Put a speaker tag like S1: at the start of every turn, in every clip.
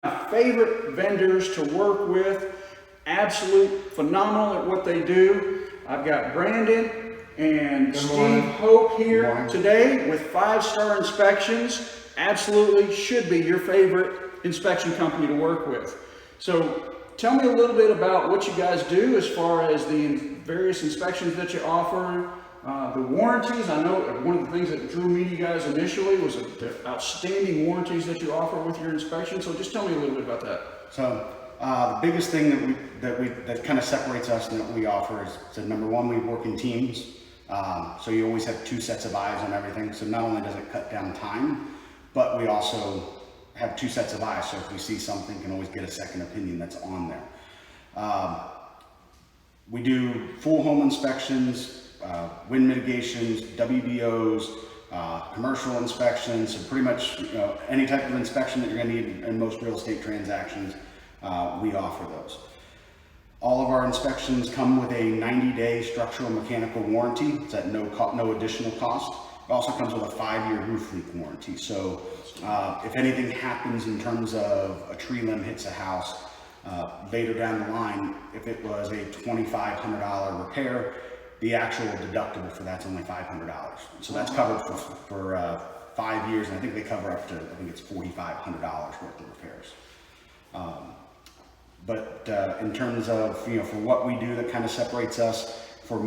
S1: My favorite vendors to work with, absolute phenomenal at what they do. I've got Brandon and Steve Hope here today with 5-star inspections. Absolutely should be your favorite inspection company to work with. So tell me a little bit about what you guys do as far as the various inspections that you offer, the warranties. I know one of the things that drew me to you guys initially was the outstanding warranties that you offer with your inspection. So just tell me a little bit about that.
S2: So the biggest thing that kind of separates us and that we offer is, so number one, we work in teams. So you always have 2 sets of eyes on everything. So not only does it cut down time, but we also have 2 sets of eyes. So if we see something, we can always get a second opinion that's on there. We do full home inspections, wind mitigations, WDOs, commercial inspections, so pretty much any type of inspection that you're going to need in most real estate transactions, we offer those. All of our inspections come with a 90-day structural mechanical warranty. It's at no additional cost. It also comes with a 5-year roof leak warranty. So if anything happens in terms of a tree limb hits a house, later down the line, if it was a $2,500 repair, the actual deductible for that's only $500. So that's covered for 5 years, and I think they cover up to, I think it's $4,500 worth of repairs. But in terms of, for what we do that kind of separates us, for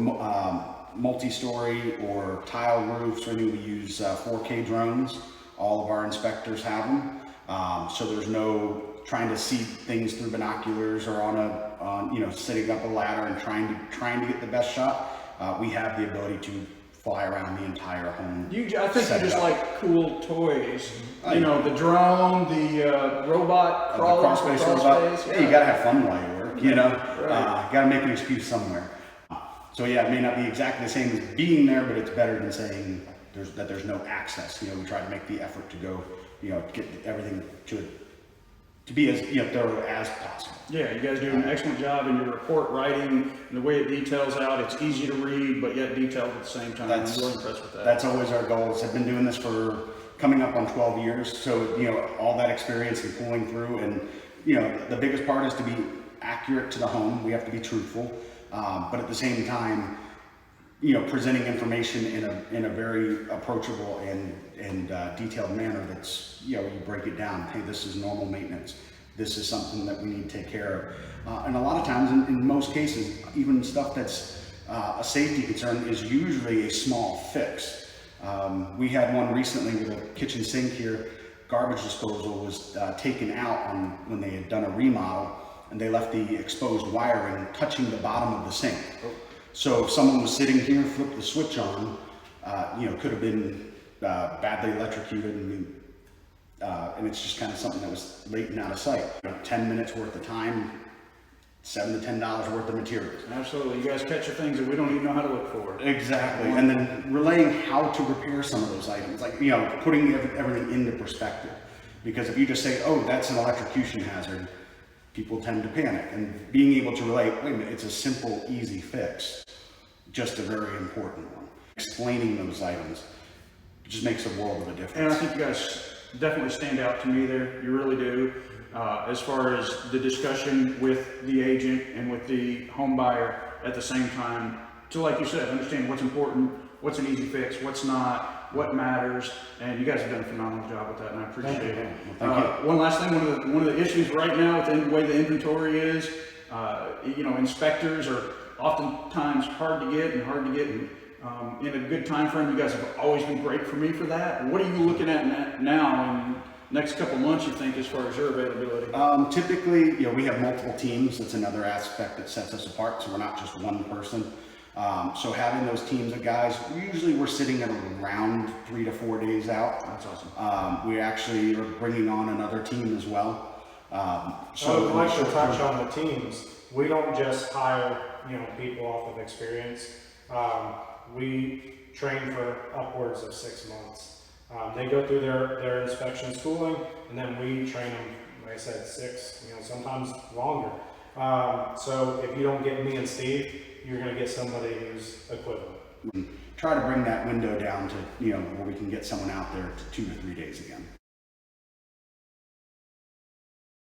S2: multi-story or tile roofs, we use 4K drones. All of our inspectors have them. So there's no trying to see things through binoculars or on sitting up a ladder and trying to get the best shot. We have the ability to fly around the entire home.
S1: I think you just like cool toys. The drone, the robot crawler,
S2: crawl space robot. Yeah, you gotta have fun while you work. You gotta make an excuse somewhere. So yeah, it may not be exactly the same as being there, but it's better than saying there's no access. We try to make the effort to go, get everything to be as thorough as possible.
S1: Yeah, you guys do an excellent job in your report writing and the way it details out. It's easy to read, but yet detailed at the same time. I'm really impressed with that.
S2: That's always our goals. I've been doing this for coming up on 12 years. So, all that experience and pulling through, and, the biggest part is to be accurate to the home. We have to be truthful. But at the same time, presenting information in a very approachable and detailed manner that's, you break it down. Hey, this is normal maintenance. This is something that we need to take care of. And a lot of times, in most cases, even stuff that's a safety concern is usually a small fix. We had one recently with a kitchen sink here. Garbage disposal was taken out when they had done a remodel, and they left the exposed wiring touching the bottom of the sink. So if someone was sitting here, flipped the switch on, could have been badly electrocuted, and it's just kind of something that was latent out of sight. 10 minutes worth of time, $7 to $10 worth of materials.
S1: Absolutely, you guys catch the things that we don't even know how to look for.
S2: Exactly, and then relaying how to repair some of those items, like putting everything into perspective. Because if you just say, "Oh, that's an electrocution hazard," people tend to panic, and being able to relate, wait a minute, it's a simple, easy fix, just a very important one. Explaining those items just makes a world of a difference.
S1: And I think you guys definitely stand out to me there. You really do. As far as the discussion with the agent and with the home buyer at the same time, to, like you said, understand what's important, what's an easy fix, what's not, what matters, and you guys have done a phenomenal job with that, and I appreciate it.
S2: Well, thank you.
S1: One last thing, one of the issues right now with the way the inventory is, inspectors are oftentimes hard to get, and in a good time frame. You guys have always been great for me for that. What are you looking at now in the next couple months, you think, as far as your availability?
S2: Typically, we have multiple teams. That's another aspect that sets us apart, so we're not just one person. So having those teams of guys, usually we're sitting at around 3 to 4 days out.
S1: That's awesome.
S2: We actually are bringing on another team as well.
S3: So I'd like to touch on the teams. We don't just hire people off of experience. We train for upwards of 6 months. They go through their inspection schooling, and then we train them, like I said, 6, sometimes longer. So if you don't get me and Steve, you're going to get somebody who's equivalent.
S2: Try to bring that window down to, where we can get someone out there to 2 to 3 days again.